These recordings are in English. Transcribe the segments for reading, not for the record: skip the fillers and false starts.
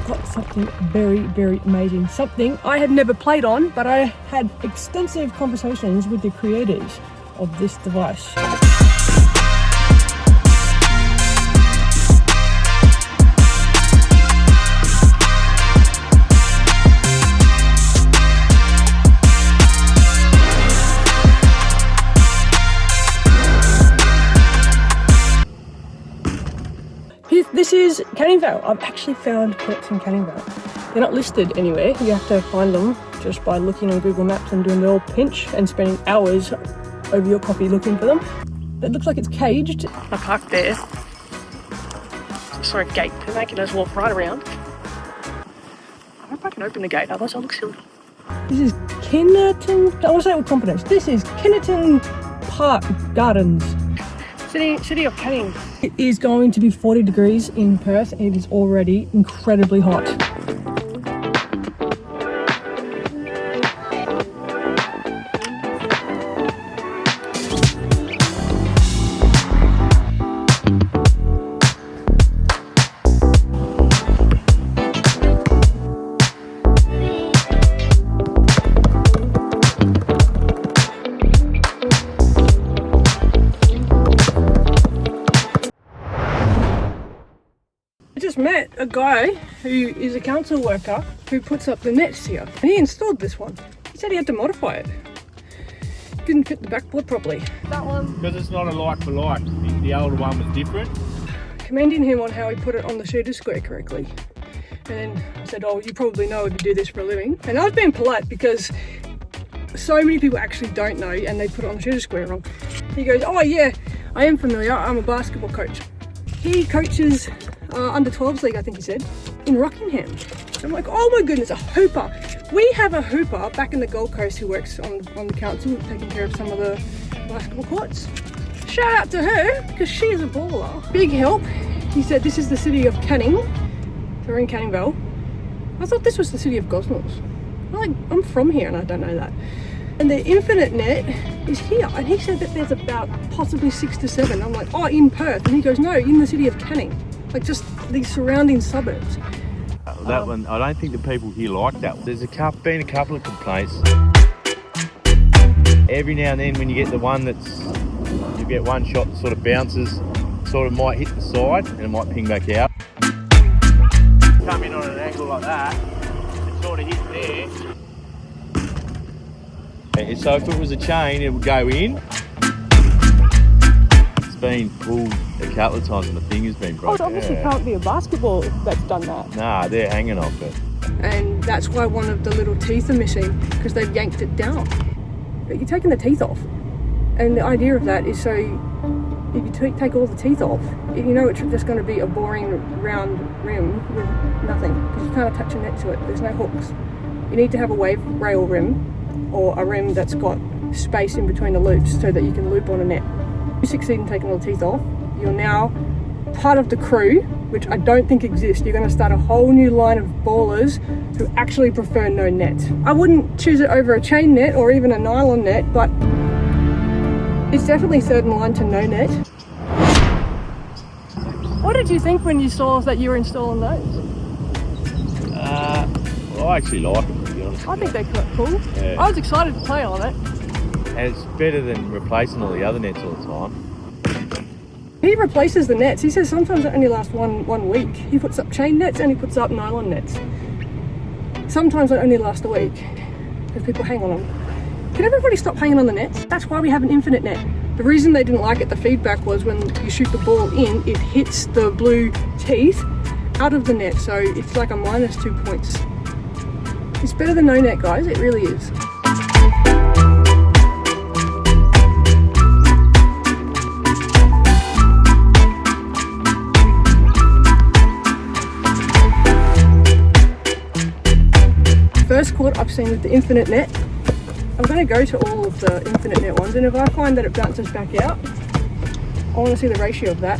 got something very, very amazing. Something I had never played on, but I had extensive conversations with the creators of this device. This is Canning Vale. I've actually found pets in Canning Vale. They're not listed anywhere. You have to find them just by looking on Google Maps and doing the old pinch and spending hours over your coffee looking for them. It looks like it's caged. I parked there. Sorry, gate. They're making us walk right around. I hope I can open the gate, otherwise I'll look silly. This is Kinnerton. I want to say it with confidence. This is Kinnerton Park Gardens. City of Canning. It is going to be 40 degrees in Perth and it is already incredibly hot. Met a guy who is a council worker who puts up the nets here, and he installed this one. He said he had to modify it. Didn't fit the backboard properly. That one, because it's not a like for like. The older one was different. Commending him on how he put it on the shooter square correctly. And then I said, oh, you probably know if you do this for a living. And I was being polite because so many people actually don't know and they put it on the shooter square wrong. He goes, oh yeah, I am familiar, I'm a basketball coach. He coaches under 12s league, I think he said, in Rockingham. I'm like, oh my goodness, a hooper. We have a hooper back in the Gold Coast who works on the council, taking care of some of the basketball courts. Shout out to her, because she is a baller. Big help. He said this is the city of Canning. So we're in Canning Vale. I thought this was the city of Gosnells. I'm from here and I don't know that. And the Infinet net is here, and he said that there's about possibly 6 to 7. I'm like, oh, in Perth. And he goes, no, in the city of Canning. Like just these surrounding suburbs. That one, I don't think the people here like that. There's been a couple of complaints. Every now and then when you get the one you get one shot that sort of bounces, sort of might hit the side and it might ping back out. Come in on an angle like that, it sort of hit there. So if it was a chain, it would go in. It's been pulled a couple of times and the finger's been broken. Oh, it obviously can't be a basketball that's done that. Nah, they're hanging off it. And that's why one of the little teeth are missing, because they've yanked it down. But you're taking the teeth off. And the idea of that is so if you take all the teeth off, you know it's just going to be a boring round rim with nothing, because you can't attach a net to it. There's no hooks. You need to have a wave rail rim, or a rim that's got space in between the loops so that you can loop on a net. If you succeed in taking all the teeth off, you're now part of the crew, which I don't think exists. You're going to start a whole new line of ballers who actually prefer no net. I wouldn't choose it over a chain net or even a nylon net, but it's definitely third in line to no net. What did you think when you saw that you were installing those? Well, I actually like them, to be honest. I think they're quite cool. Yeah. I was excited to play on it. And it's better than replacing all the other nets all the time. He replaces the nets. He says sometimes it only lasts one week. He puts up chain nets and he puts up nylon nets. Sometimes it only lasts a week because people hang on them. Can everybody stop hanging on the nets? That's why we have an Infinet net. The reason they didn't like it, the feedback was when you shoot the ball in, it hits the blue teeth out of the net. So it's like a -2 points. It's better than no net, guys. It really is. First court I've seen with the Infinet net. I'm going to go to all of the Infinet net ones, and if I find that it bounces back out, I want to see the ratio of that.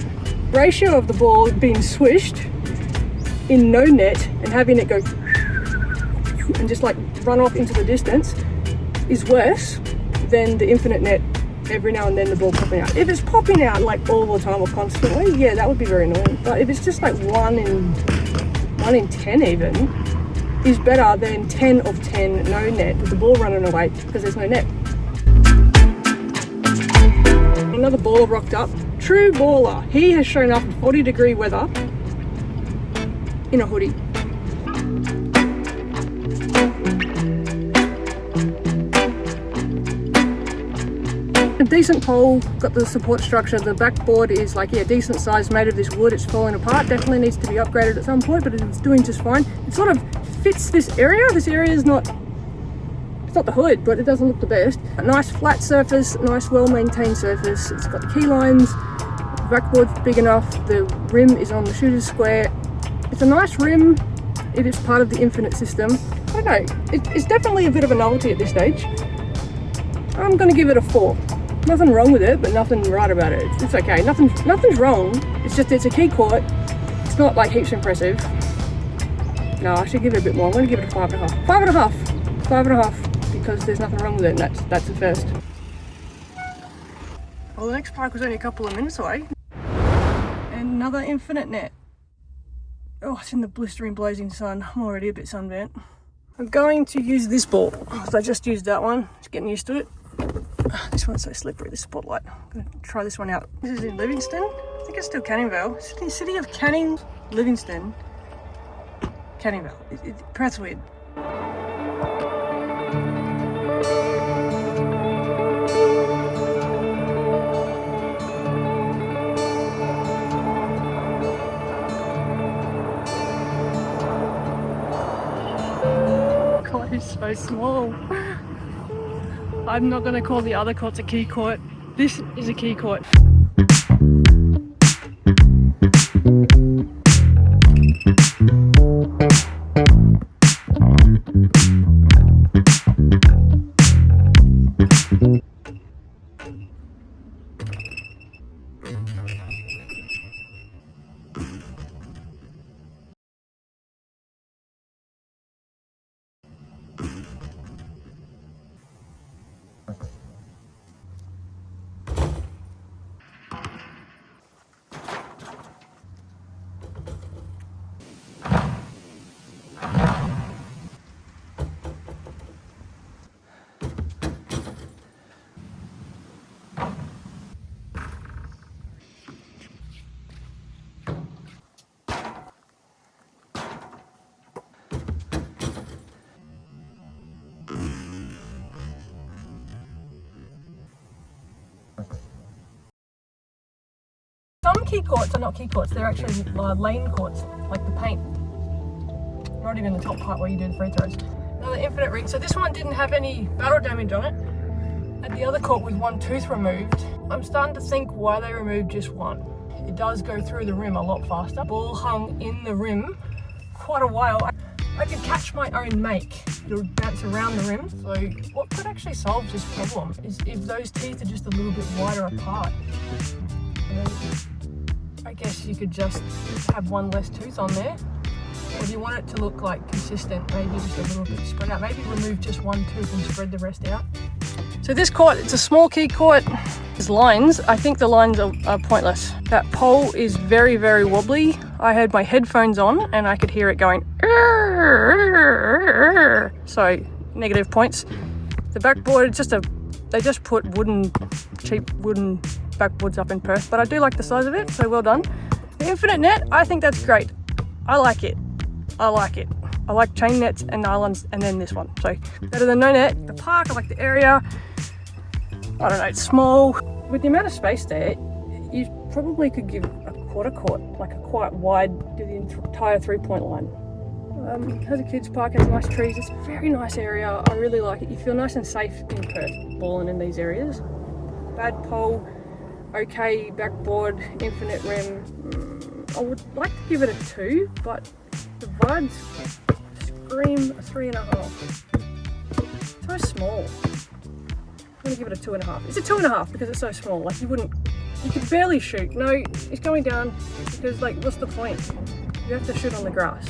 Ratio of the ball being swished in no net and having it go and just like run off into the distance is worse than the Infinet net every now and then the ball popping out. If it's popping out like all the time or constantly, yeah, that would be very annoying. But if it's just like one in 1 in 10 even, is better than 10 of 10 no net with the ball running away because there's no net. Another baller rocked up. True baller. He has shown up in 40-degree weather in a hoodie. A decent pole, got the support structure. The backboard is like, yeah, decent size, made of this wood. It's falling apart, definitely needs to be upgraded at some point, but it's doing just fine. It sort of fits this area. This area is not, it's not the hood, but it doesn't look the best. A nice flat surface, nice well-maintained surface. It's got key lines, the backboard's big enough, the rim is on the shooter's square. It's a nice rim. It is part of the Infinet system. I don't know, it's definitely a bit of a novelty at this stage. I'm gonna give it a 4. Nothing wrong with it, but nothing right about it. It's okay. Nothing's wrong. It's just it's a key court. It's not like heaps impressive. No, I should give it a bit more. I'm going to give it a 5.5. 5.5. 5.5 because there's nothing wrong with it, and that's the first. Well, the next park was only a couple of minutes away. And another Infinet net. Oh, it's in the blistering, blazing sun. I'm already a bit sunburnt. I'm going to use this ball because I just used that one. Just getting used to it. This one's so slippery, this spotlight. I'm going to try this one out. This is in Livingston. I think it's still Canning Vale. City of Canning, Livingston. Canning Vale. Perth's weird. God, it's so small. I'm not going to call the other courts a key court. This is a key court. Some key courts are not key courts, they're actually lane courts, like the paint. Not even the top part where you do the free throws. Another Infinet rig. So this one didn't have any battle damage on it. At the other court with one tooth removed. I'm starting to think why they removed just one. It does go through the rim a lot faster. Ball hung in the rim quite a while. I could catch my own make. It'll bounce around the rim. So what could actually solve this problem is if those teeth are just a little bit wider apart. I guess you could just have one less tooth on there. Or if you want it to look like consistent, maybe just a little bit spread out. Maybe remove just one tooth and spread the rest out. So this court, it's a small key court. There's lines. I think the lines are pointless. That pole is very, very wobbly. I had my headphones on and I could hear it going. So negative points. The backboard, it's just they just put cheap wooden backboards up in Perth, but I do like the size of it, so well done. The Infinet net, I think that's great. I like it. I like chain nets and nylons, and then this one. So better than no net. The park, I like the area. I don't know, it's small. With the amount of space there, you probably could give a quarter court, like a quite wide to the entire 3-point line. Has a kids park, has nice trees. It's a very nice area. I really like it. You feel nice and safe in Perth, balling in these areas. Bad pole, okay backboard, Infinet rim. I would like to give it a 2, but the vibes scream a 3.5. So small. I'm gonna give it a 2.5. It's a 2.5 because it's so small. Like you could barely shoot. No, it's going down because like, what's the point? You have to shoot on the grass.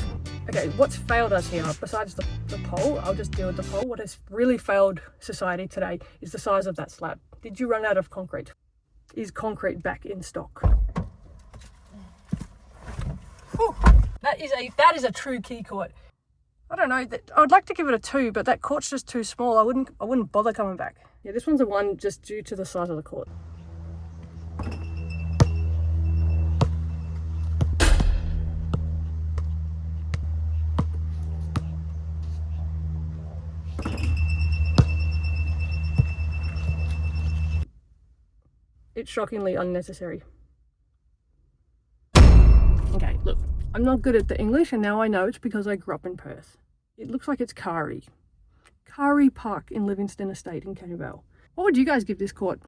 Okay, what's failed us here, besides the pole, I'll just deal with the pole. What has really failed society today is the size of that slab. Did you run out of concrete? Is concrete back in stock? Whew. That is a true key court. I don't know, I'd like to give it a 2, but that court's just too small. I wouldn't bother coming back. Yeah, this one's a 1 just due to the size of the court. It's shockingly unnecessary. Okay, look, I'm not good at the English, and now I know it's because I grew up in Perth. It looks like it's Karri. Karri Park in Livingston Estate in Canning Vale. What would you guys give this court?